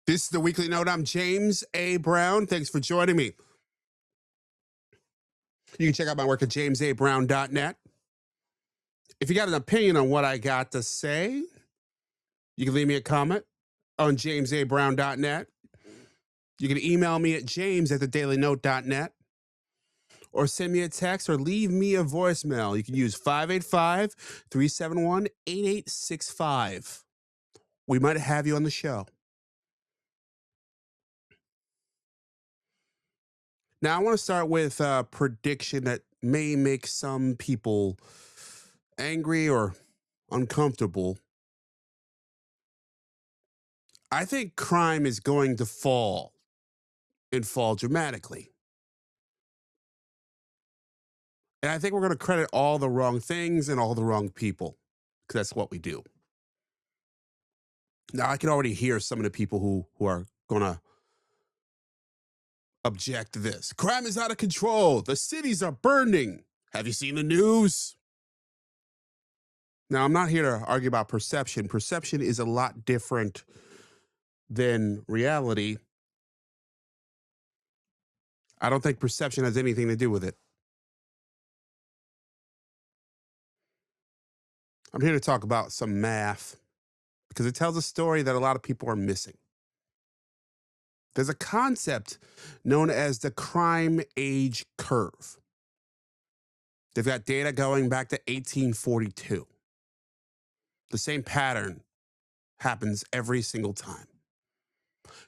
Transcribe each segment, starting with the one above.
This is the Weekly Note. I'm James A. Brown. Thanks for joining me. You can check out my work at jamesabrown.net. If you got an opinion on what I got to say, you can leave me a comment on jamesabrown.net. You can email me at james@thedailynote.net or send me a text or leave me a voicemail. You can use 585-371-8865. We might have you on the show. Now, I want to start with a prediction that may make some people angry or uncomfortable. I think crime is going to fall and fall dramatically. And I think we're going to credit all the wrong things and all the wrong people, because that's what we do. Now, I can already hear some of the people who are going to object to this. Crime is out of control. The cities are burning. Have you seen the news? Now, I'm not here to argue about perception. Perception is a lot different than reality. I don't think perception has anything to do with it. I'm here to talk about some math because it tells a story that a lot of people are missing. There's a concept known as the crime age curve. They've got data going back to 1842. The same pattern happens every single time.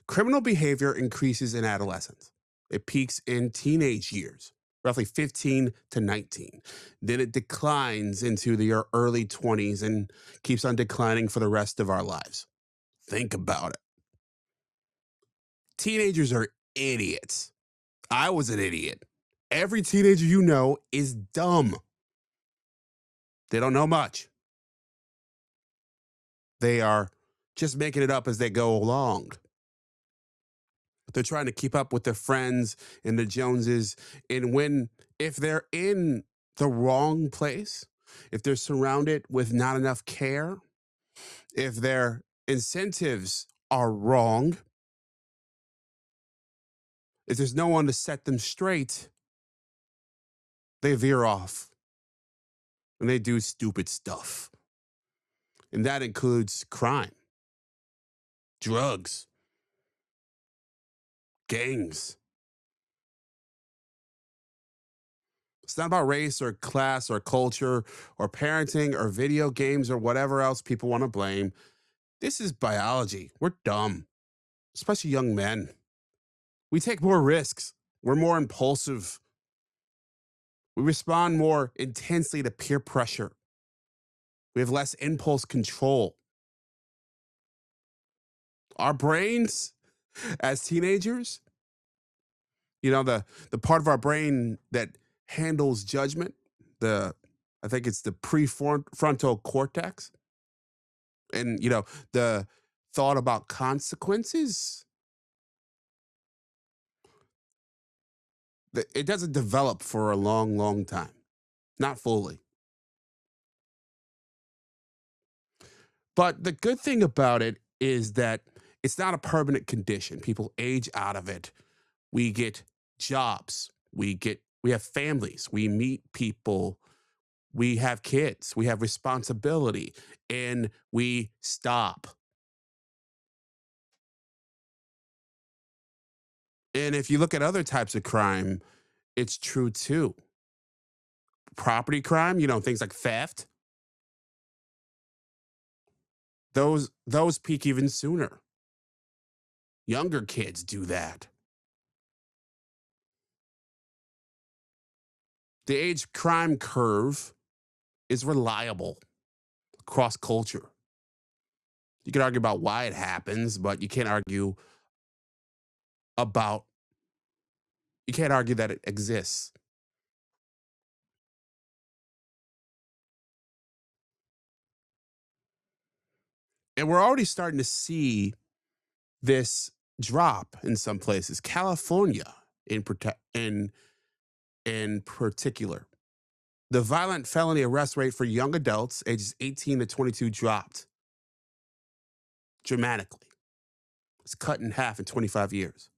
Criminal behavior increases in adolescence. It peaks in teenage years, roughly 15 to 19. Then it declines into the early 20s and keeps on declining for the rest of our lives. Think about it. Teenagers are idiots. I was an idiot. Every teenager you know is dumb. They don't know much. They are just making it up as they go along. They're trying to keep up with their friends and the Joneses. And if they're in the wrong place, if they're surrounded with not enough care, if their incentives are wrong, if there's no one to set them straight, they veer off and they do stupid stuff. And that includes crime, drugs, gangs. It's not about race or class or culture or parenting or video games or whatever else people want to blame. This is biology. We're dumb, especially young men. We take more risks. We're more impulsive. We respond more intensely to peer pressure. We have less impulse control. Our brains as teenagers, the part of our brain that handles judgment, I think it's the prefrontal cortex, and the thought about consequences, it doesn't develop for a long, long time, not fully. But the good thing about it is that it's not a permanent condition. People age out of it. We get jobs. We have families. We meet people. We have kids. We have responsibility, and we stop. And if you look at other types of crime, it's true too. Property crime, things like theft, those peak even sooner. Younger kids do that. The age crime curve is reliable across culture. You can argue about why it happens, but you can't argue that it exists. And we're already starting to see this drop in some places. California in particular. The violent felony arrest rate for young adults ages 18 to 22 dropped dramatically. was cut in half in 25 years.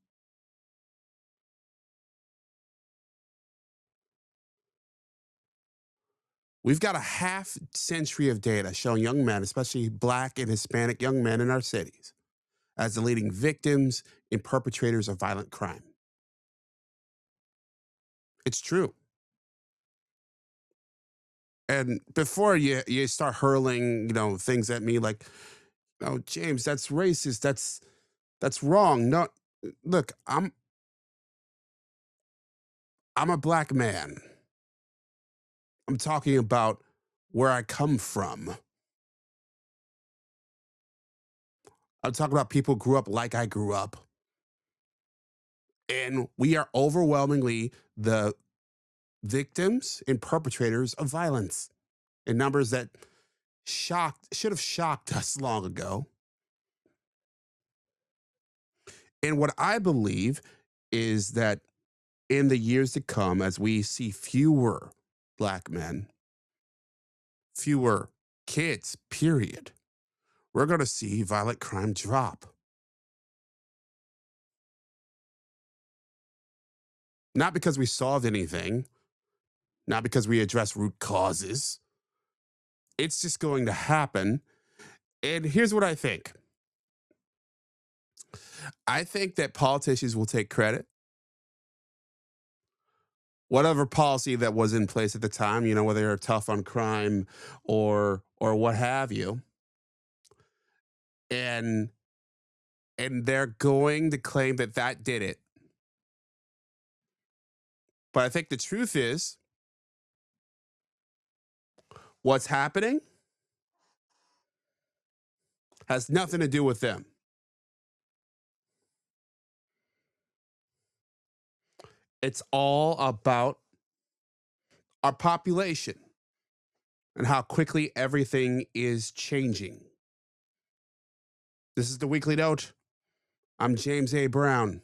We've got a half century of data showing young men, especially Black and Hispanic young men in our cities, as the leading victims and perpetrators of violent crime. It's true. And before you start hurling, things at me like, "Oh, James, that's racist. That's wrong." No, look, I'm a black man. I'm talking about where I come from. I'm talking about people who grew up like I grew up. And we are overwhelmingly the victims and perpetrators of violence in numbers that should have shocked us long ago. And what I believe is that in the years to come, as we see fewer black men, fewer kids, period, we're going to see violent crime drop. Not because we solved anything, not because we addressed root causes. It's just going to happen. And here's what I think. I think that politicians will take credit. Whatever policy that was in place at the time, whether they're tough on crime or what have you, and they're going to claim that that did it. But I think the truth is, what's happening has nothing to do with them. It's all about our population and how quickly everything is changing. This is the Weekly Note. I'm James A. Brown.